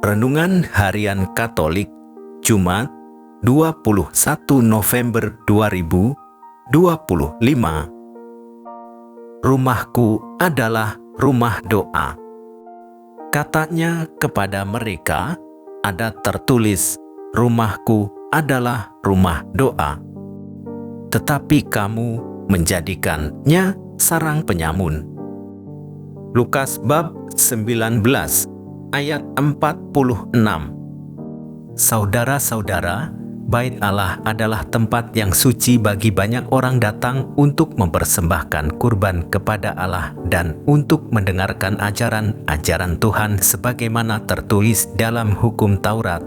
Renungan Harian Katolik Jumat 21 November 2025. Rumahku adalah rumah doa. Katanya kepada mereka, ada tertulis, rumahku adalah rumah doa. Tetapi kamu menjadikannya sarang penyamun. Lukas bab 19 ayat 46. Saudara-saudara, Bait Allah adalah tempat yang suci bagi banyak orang datang untuk mempersembahkan kurban kepada Allah dan untuk mendengarkan ajaran-ajaran Tuhan sebagaimana tertulis dalam hukum Taurat.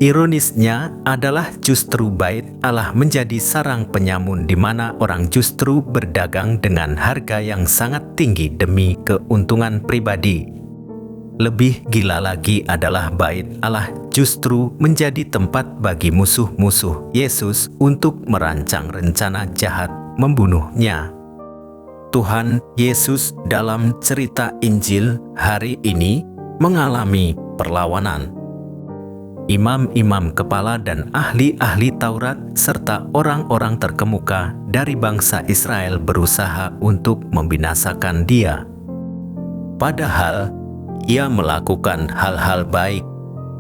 Ironisnya adalah justru Bait Allah menjadi sarang penyamun di mana orang justru berdagang dengan harga yang sangat tinggi demi keuntungan pribadi. Lebih gila lagi adalah Bait Allah justru menjadi tempat bagi musuh-musuh Yesus untuk merancang rencana jahat membunuhnya. Tuhan Yesus dalam cerita Injil hari ini mengalami perlawanan. Imam-imam kepala dan ahli-ahli Taurat serta orang-orang terkemuka dari bangsa Israel berusaha untuk membinasakan Dia. Padahal Ia melakukan hal-hal baik,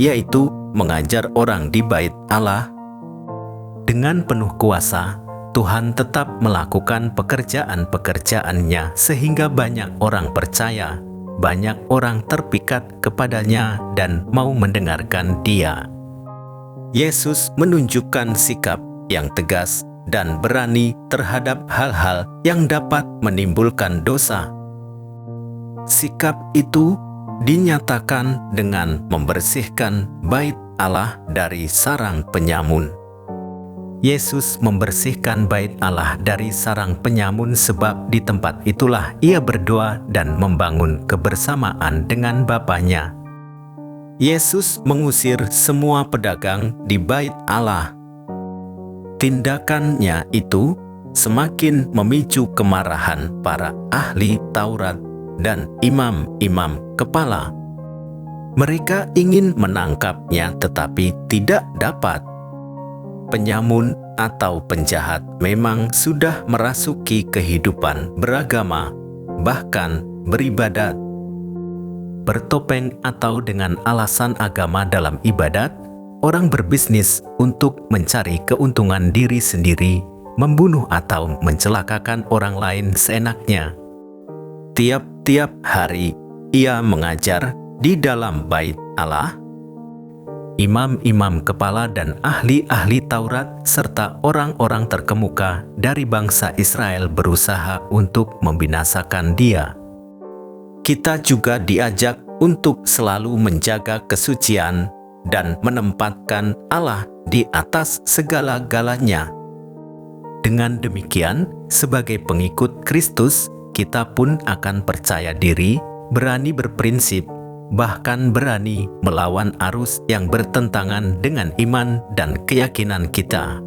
yaitu mengajar orang di Bait Allah. Dengan penuh kuasa, Tuhan tetap melakukan pekerjaan-pekerjaannya sehingga banyak orang percaya, banyak orang terpikat kepadanya dan mau mendengarkan Dia. Yesus menunjukkan sikap yang tegas dan berani terhadap hal-hal yang dapat menimbulkan dosa. Sikap itu dinyatakan dengan membersihkan Bait Allah dari sarang penyamun. Yesus membersihkan Bait Allah dari sarang penyamun sebab di tempat itulah Ia berdoa dan membangun kebersamaan dengan Bapa-Nya. Yesus mengusir semua pedagang di Bait Allah. Tindakannya itu semakin memicu kemarahan para ahli Taurat dan imam-imam kepala. Mereka ingin menangkapnya tetapi tidak dapat. Penyamun atau penjahat memang sudah merasuki kehidupan beragama, bahkan beribadat. Bertopeng atau dengan alasan agama dalam ibadat, orang berbisnis untuk mencari keuntungan diri sendiri, membunuh atau mencelakakan orang lain seenaknya. Tiap-tiap hari Ia mengajar di dalam Bait Allah. Imam-imam kepala dan ahli-ahli Taurat serta orang-orang terkemuka dari bangsa Israel berusaha untuk membinasakan Dia. Kita juga diajak untuk selalu menjaga kesucian dan menempatkan Allah di atas segala-galanya. Dengan demikian, sebagai pengikut Kristus, kita pun akan percaya diri, berani berprinsip, bahkan berani melawan arus yang bertentangan dengan iman dan keyakinan kita.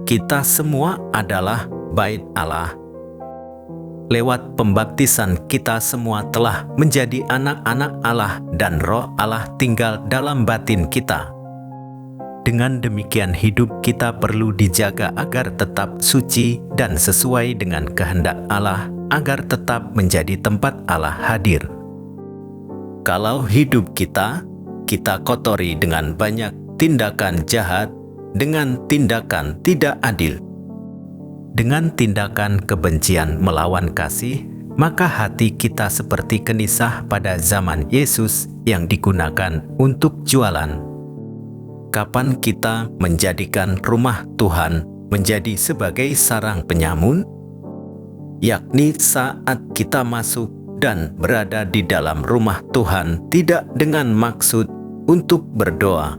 Kita semua adalah Bait Allah. Lewat pembaptisan kita semua telah menjadi anak-anak Allah dan Roh Allah tinggal dalam batin kita. Dengan demikian hidup kita perlu dijaga agar tetap suci dan sesuai dengan kehendak Allah, agar tetap menjadi tempat Allah hadir. Kalau hidup kita kotori dengan banyak tindakan jahat, dengan tindakan tidak adil, dengan tindakan kebencian melawan kasih, maka hati kita seperti kenisah pada zaman Yesus yang digunakan untuk jualan. Kapan kita menjadikan rumah Tuhan menjadi sebagai sarang penyamun? Yakni saat kita masuk dan berada di dalam rumah Tuhan tidak dengan maksud untuk berdoa.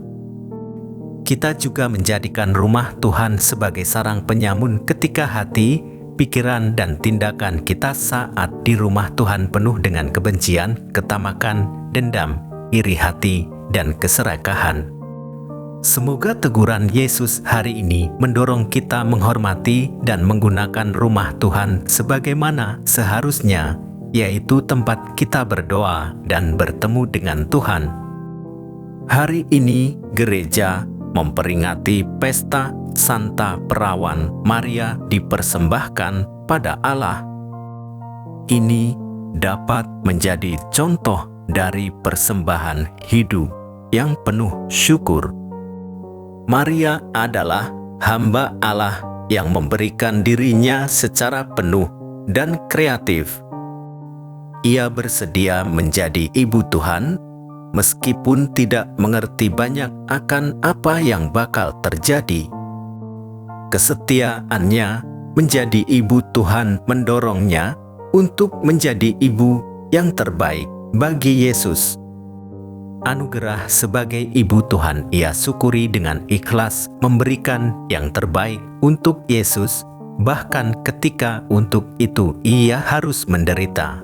Kita juga menjadikan rumah Tuhan sebagai sarang penyamun ketika hati, pikiran, dan tindakan kita saat di rumah Tuhan penuh dengan kebencian, ketamakan, dendam, iri hati, dan keserakahan. Semoga teguran Yesus hari ini mendorong kita menghormati dan menggunakan rumah Tuhan sebagaimana seharusnya, yaitu tempat kita berdoa dan bertemu dengan Tuhan. Hari ini gereja memperingati pesta Santa Perawan Maria dipersembahkan pada Allah. Ini dapat menjadi contoh dari persembahan hidup yang penuh syukur. Maria adalah hamba Allah yang memberikan dirinya secara penuh dan kreatif. Ia bersedia menjadi ibu Tuhan, meskipun tidak mengerti banyak akan apa yang bakal terjadi. Kesetiaannya menjadi ibu Tuhan mendorongnya untuk menjadi ibu yang terbaik bagi Yesus. Anugerah sebagai ibu Tuhan ia syukuri dengan ikhlas memberikan yang terbaik untuk Yesus, bahkan ketika untuk itu ia harus menderita.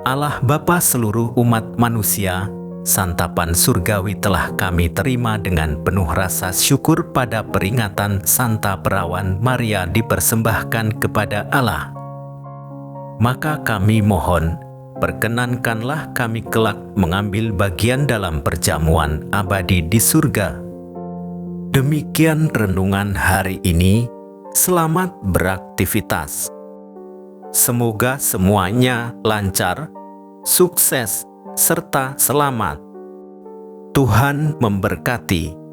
Allah Bapa seluruh umat manusia, santapan surgawi telah kami terima dengan penuh rasa syukur pada peringatan Santa Perawan Maria dipersembahkan kepada Allah. Maka kami mohon, perkenankanlah kami kelak mengambil bagian dalam perjamuan abadi di surga. Demikian renungan hari ini. Selamat beraktivitas. Semoga semuanya lancar, sukses, serta selamat. Tuhan memberkati.